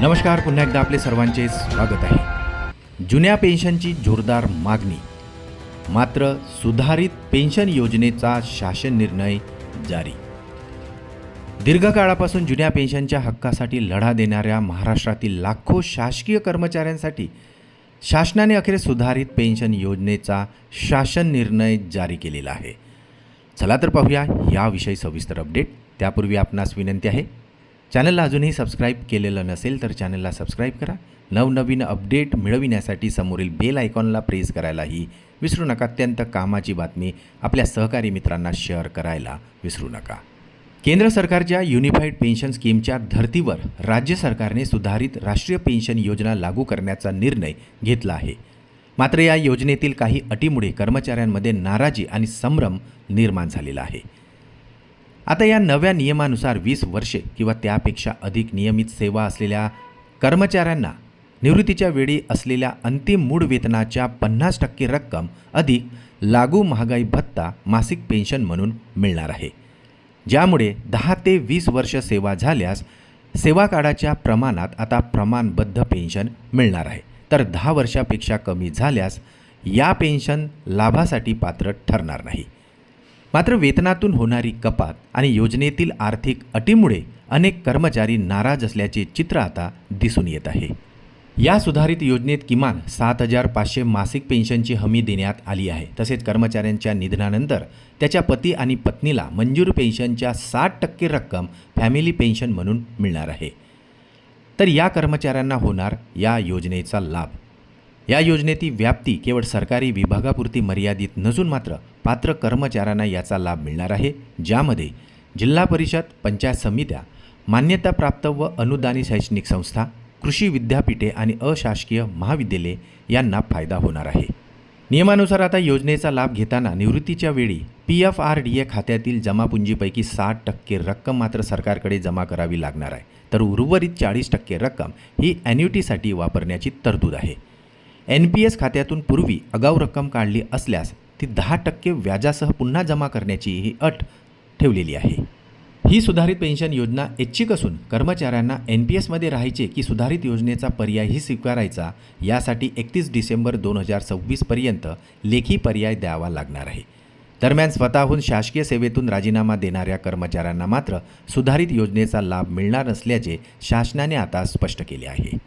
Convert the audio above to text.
नमस्कार, पुन्हा एकदा आपले सर्वांचे स्वागत आहे। जुन्या पेन्शनची जोरदार मागणी, मात्र सुधारित पेन्शन योजनेचा शासन निर्णय जारी। दीर्घकाळापासून जुन्या पेन्शनच्या हक्कासाठी लढा देणाऱ्या महाराष्ट्रातील लाखो शासकीय कर्मचाऱ्यांसाठी शासनाने अखेर सुधारित पेन्शन योजनेचा शासन निर्णय जारी केलेला आहे। चला तर पाहूया याविषयी सविस्तर अपडेट। त्यापूर्वी आपणास विनंती आहे, चॅनलला अजूनही सबस्क्राईब केलेलं नसेल तर चॅनलला सबस्क्राईब करा। नवनवीन अपडेट मिळविण्यासाठी समोरील बेल आयकॉनला प्रेस करायलाही विसरू नका। अत्यंत कामाची बातमी आपल्या सहकारी मित्रांना शेअर करायला विसरू नका। केंद्र सरकारच्या युनिफाईड पेन्शन स्कीमच्या धर्तीवर राज्य सरकारने सुधारित राष्ट्रीय पेन्शन योजना लागू करण्याचा निर्णय घेतला आहे। मात्र या योजनेतील काही अटीमुळे कर्मचाऱ्यांमध्ये नाराजी आणि संभ्रम निर्माण झालेला आहे। आता या नव्या नियमानुसार 20 वर्षे किंवा त्यापेक्षा अधिक नियमित सेवा असलेल्या कर्मचाऱ्यांना निवृत्तीच्या वेळी असलेल्या अंतिम मूळ वेतनाच्या 50% रक्कम अधिक लागू महागाई भत्ता मासिक पेन्शन म्हणून मिळणार आहे। ज्यामुळे 10 ते 20 वर्ष सेवा झाल्यास सेवा काळाच्या प्रमाणात आता प्रमाणबद्ध पेन्शन मिळणार आहे, तर 10 वर्षापेक्षा कमी झाल्यास या पेन्शन लाभासाठी पात्र ठरणार नाही। मात्र वेतनातून होणारी कपात आणि योजनेतील आर्थिक अटीमुळे अनेक कर्मचारी नाराज असल्याचे चित्र आता दिसून येत आहे। या सुधारित योजनेत किमान 7,500 मासिक पेन्शनची हमी देण्यात आली आहे। तसेच कर्मचाऱ्यांच्या निधनानंतर त्याच्या पती आणि पत्नीला मंजूर पेन्शनच्या 60% रक्कम फॅमिली पेन्शन म्हणून मिळणार आहे। तर या कर्मचाऱ्यांना होणार या योजनेचा लाभ। या योजनेची व्याप्ती केवळ सरकारी विभागापुरती मर्यादित नसून मात्र पात्र कर्मचाऱ्यांना याचा लाभ मिळणार आहे, ज्यामध्ये जिल्हा परिषद, पंचायत समित्या, मान्यताप्राप्त व अनुदानित शैक्षणिक संस्था, कृषी विद्यापीठे आणि अशासकीय महाविद्यालये यांना फायदा होणार आहे। नियमानुसार आता योजनेचा लाभ घेताना निवृत्तीच्या वेळी PFRDA खात्यातील जमापुंजीपैकी 60% रक्कम मात्र सरकारकडे जमा करावी लागणार आहे, तर उर्वरित 40% रक्कम ही ॲन्युइटीसाठी वापरण्याची तरतूद आहे। NPS खात्यातून पूर्वी आगाऊ रक्कम काढली असल्यास ती 10% व्याजासह पुन्हा जमा करण्याची ही अट ठेवलेली आहे। ही सुधारित पेन्शन योजना ऐच्छिक असून कर्मचाऱ्यांना NPSमध्ये राहायचे की सुधारित योजनेचा पर्यायही स्वीकारायचा यासाठी 31 डिसेंबर 2026 पर्यंत लेखी पर्याय द्यावा लागणार आहे। दरम्यान स्वतःहून शासकीय सेवेतून राजीनामा देणाऱ्या कर्मचाऱ्यांना मात्र सुधारित योजनेचा लाभ मिळणार नसल्याचे शासनाने आता स्पष्ट केले आहे।